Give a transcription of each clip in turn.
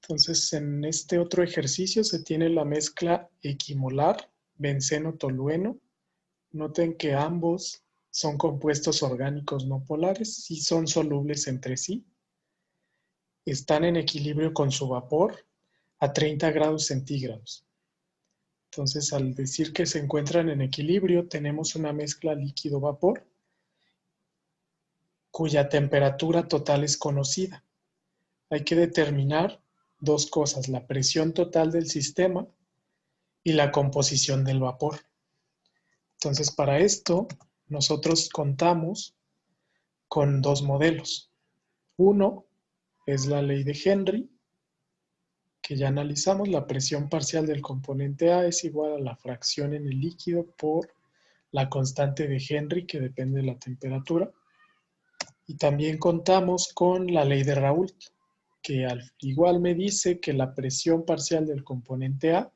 Entonces, en este otro ejercicio se tiene la mezcla equimolar, benceno-tolueno. Noten que ambos son compuestos orgánicos no polares y son solubles entre sí. Están en equilibrio con su vapor a 30 grados centígrados. Entonces, al decir que se encuentran en equilibrio, tenemos una mezcla líquido-vapor cuya temperatura total es conocida. Hay que determinar dos cosas: la presión total del sistema y la composición del vapor. Entonces, para esto, nosotros contamos con dos modelos. Uno es la ley de Henry, que ya analizamos. La presión parcial del componente A es igual a la fracción en el líquido por la constante de Henry, que depende de la temperatura. Y también contamos con la ley de Raoult, que al igual me dice que la presión parcial del componente A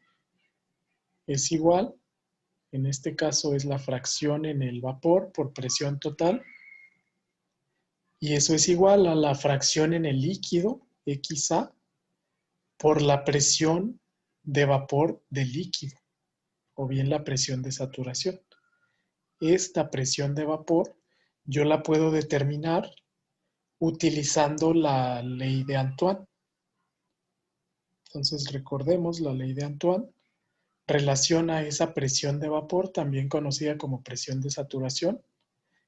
es igual, en este caso es la fracción en el vapor por presión total, y eso es igual a la fracción en el líquido, XA, por la presión de vapor del líquido, o bien la presión de saturación. Esta presión de vapor yo la puedo determinar utilizando la ley de Antoine. Entonces recordemos, la ley de Antoine relaciona esa presión de vapor, también conocida como presión de saturación,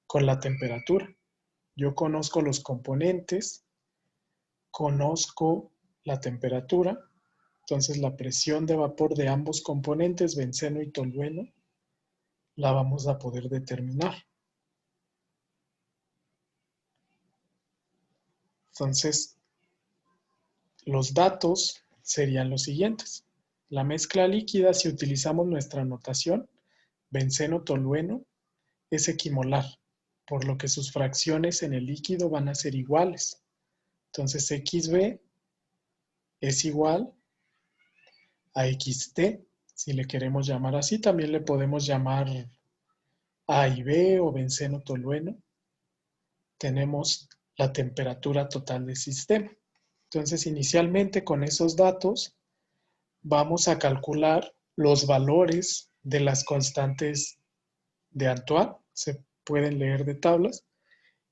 con la temperatura. Yo conozco los componentes, conozco la temperatura, entonces la presión de vapor de ambos componentes, benceno y tolueno, la vamos a poder determinar. Entonces, los datos serían los siguientes. La mezcla líquida, si utilizamos nuestra notación, benceno-tolueno, es equimolar, por lo que sus fracciones en el líquido van a ser iguales. Entonces, XB es igual a XT, si le queremos llamar así. También le podemos llamar A y B o benceno-tolueno. Tenemos la temperatura total del sistema. Entonces, inicialmente con esos datos vamos a calcular los valores de las constantes de Antoine. Se pueden leer de tablas.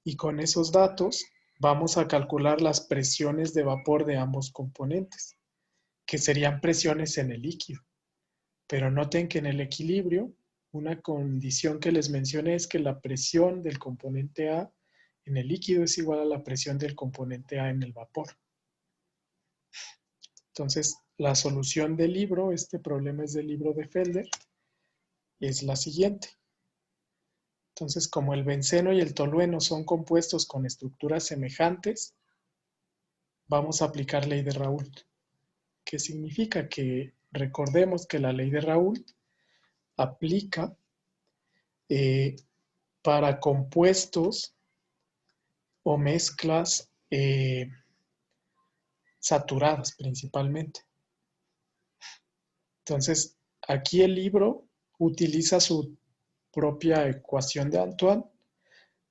Y con esos datos vamos a calcular las presiones de vapor de ambos componentes, que serían presiones en el líquido. Pero noten que en el equilibrio, una condición que les mencioné es que la presión del componente A en el líquido es igual a la presión del componente A en el vapor. Entonces, la solución del libro, este problema es del libro de Felder, es la siguiente. Entonces, como el benceno y el tolueno son compuestos con estructuras semejantes, vamos a aplicar ley de Raoult. ¿Qué significa? Que recordemos que la ley de Raoult aplica para compuestos o mezclas saturadas principalmente. Entonces, aquí el libro utiliza su propia ecuación de Antoine.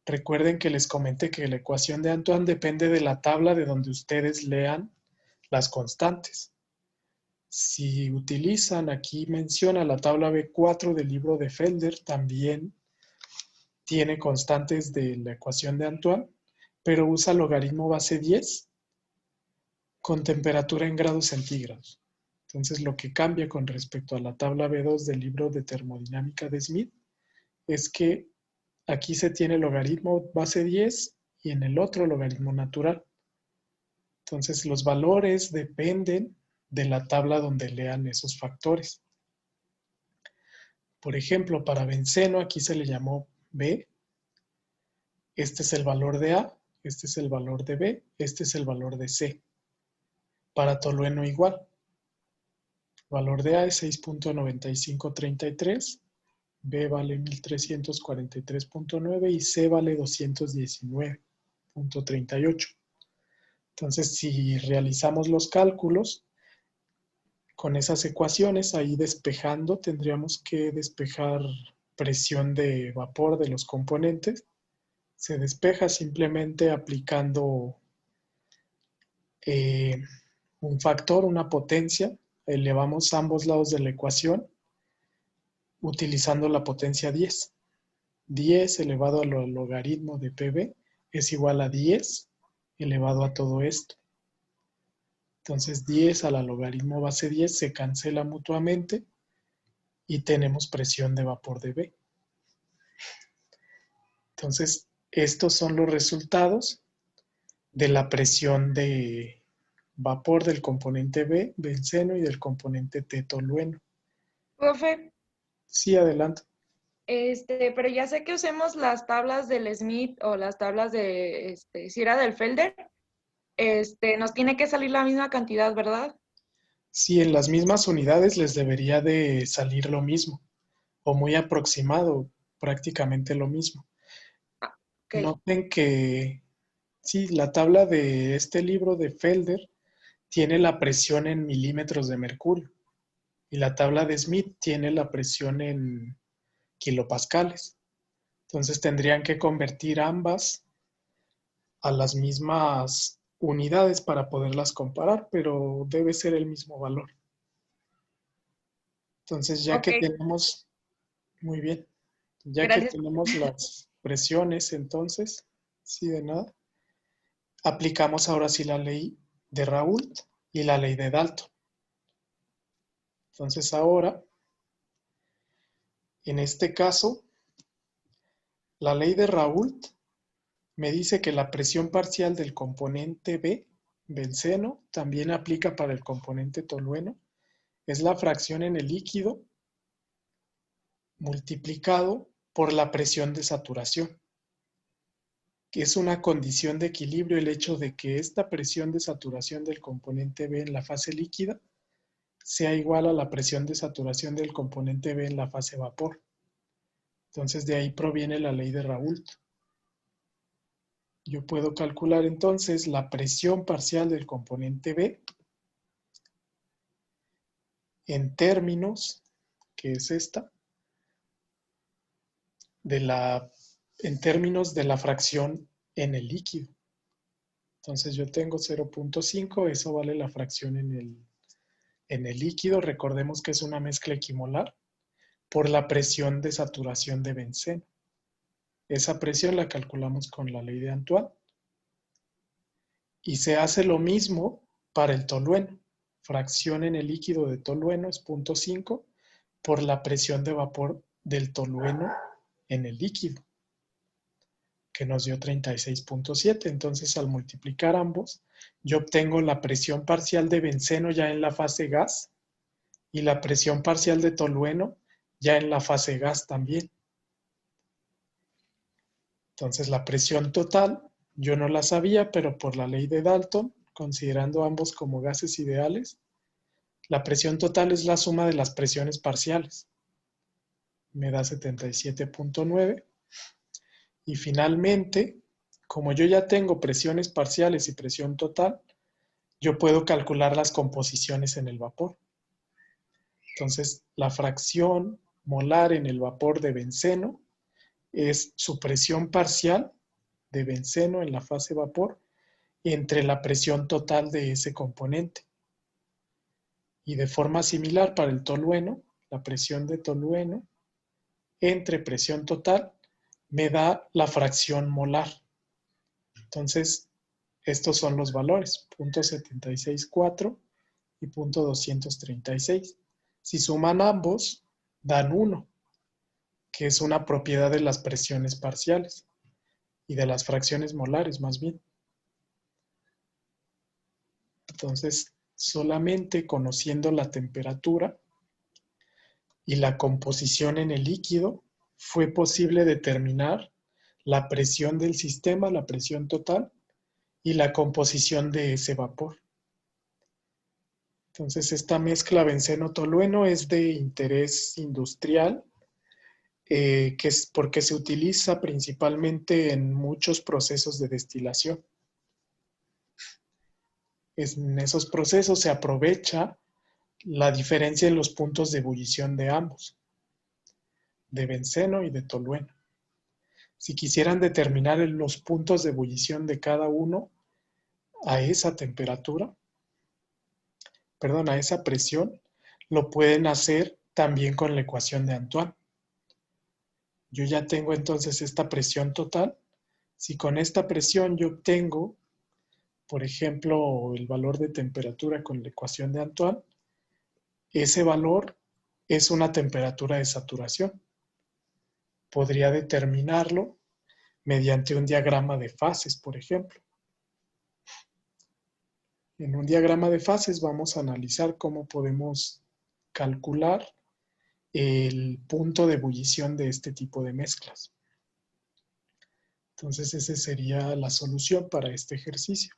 Recuerden que les comenté que la ecuación de Antoine depende de la tabla de donde ustedes lean las constantes. Si utilizan, aquí menciona la tabla B4 del libro de Felder, también tiene constantes de la ecuación de Antoine, pero usa logaritmo base 10 con temperatura en grados centígrados. Entonces, lo que cambia con respecto a la tabla B2 del libro de termodinámica de Smith es que aquí se tiene logaritmo base 10 y en el otro logaritmo natural. Entonces, los valores dependen de la tabla donde lean esos factores. Por ejemplo, para benceno aquí se le llamó B. Este es el valor de A, este es el valor de B, este es el valor de C. Para tolueno igual. El valor de A es 6.9533, B vale 1343.9 y C vale 219.38. Entonces, si realizamos los cálculos con esas ecuaciones, ahí despejando, tendríamos que despejar presión de vapor de los componentes. Se despeja simplemente aplicando un factor, una potencia, elevamos ambos lados de la ecuación utilizando la potencia 10. 10 elevado al logaritmo de PB es igual a 10 elevado a todo esto. Entonces 10 a la logaritmo base 10 se cancela mutuamente y tenemos presión de vapor de B. Entonces, estos son los resultados de la presión de vapor del componente B, benceno, y del componente T, tolueno. Profe, Sí, adelante. pero ya sé que usemos las tablas del Smith o las tablas de, si era del Felder, nos tiene que salir la misma cantidad, ¿verdad? Sí, en las mismas unidades les debería de salir lo mismo, o muy aproximado, prácticamente lo mismo. Ah, ok. Noten que, sí, la tabla de este libro de Felder tiene la presión en milímetros de mercurio y la tabla de Smith tiene la presión en kilopascales. Entonces tendrían que convertir ambas a las mismas unidades para poderlas comparar, pero debe ser el mismo valor. Entonces ya Ok, que tenemos, muy bien, ya que gracias. tenemos las presiones, entonces, sí, de nada, aplicamos ahora sí la ley de Raoult y la ley de Dalton. Entonces ahora, en este caso, la ley de Raoult me dice que la presión parcial del componente B, benceno, también aplica para el componente tolueno, es la fracción en el líquido multiplicado por la presión de saturación, que es una condición de equilibrio el hecho de que esta presión de saturación del componente B en la fase líquida sea igual a la presión de saturación del componente B en la fase vapor. Entonces de ahí proviene la ley de Raoult. Yo puedo calcular entonces la presión parcial del componente B en términos, que es esta, en términos de la fracción en el líquido. Entonces yo tengo 0.5, eso vale la fracción en el líquido. Recordemos que es una mezcla equimolar por la presión de saturación de benceno. Esa presión la calculamos con la ley de Antoine. Y se hace lo mismo para el tolueno. Fracción en el líquido de tolueno es 0.5 por la presión de vapor del tolueno en el líquido, que nos dio 36.7. Entonces, al multiplicar ambos, yo obtengo la presión parcial de benceno ya en la fase gas y la presión parcial de tolueno ya en la fase gas también. Entonces, la presión total, yo no la sabía, pero por la ley de Dalton, considerando ambos como gases ideales, la presión total es la suma de las presiones parciales. Me da 77.9. Y finalmente, como yo ya tengo presiones parciales y presión total, yo puedo calcular las composiciones en el vapor. Entonces, la fracción molar en el vapor de benceno es su presión parcial de benceno en la fase vapor entre la presión total de ese componente. Y de forma similar para el tolueno, la presión de tolueno entre presión total me da la fracción molar. Entonces, estos son los valores, 0.764 y 0.236. Si suman ambos, dan 1, que es una propiedad de las presiones parciales y de las fracciones molares más bien. Entonces, solamente conociendo la temperatura y la composición en el líquido, fue posible determinar la presión del sistema, la presión total, y la composición de ese vapor. Entonces, esta mezcla benceno-tolueno es de interés industrial, que es porque se utiliza principalmente en muchos procesos de destilación. En esos procesos se aprovecha la diferencia en los puntos de ebullición de ambos, de benceno y de tolueno. Si quisieran determinar los puntos de ebullición de cada uno a esa temperatura, perdón, a esa presión, lo pueden hacer también con la ecuación de Antoine. Yo ya tengo entonces esta presión total. Si con esta presión yo obtengo, por ejemplo, el valor de temperatura con la ecuación de Antoine, ese valor es una temperatura de saturación. Podría determinarlo mediante un diagrama de fases, por ejemplo. En un diagrama de fases vamos a analizar cómo podemos calcular el punto de ebullición de este tipo de mezclas. Entonces, esa sería la solución para este ejercicio.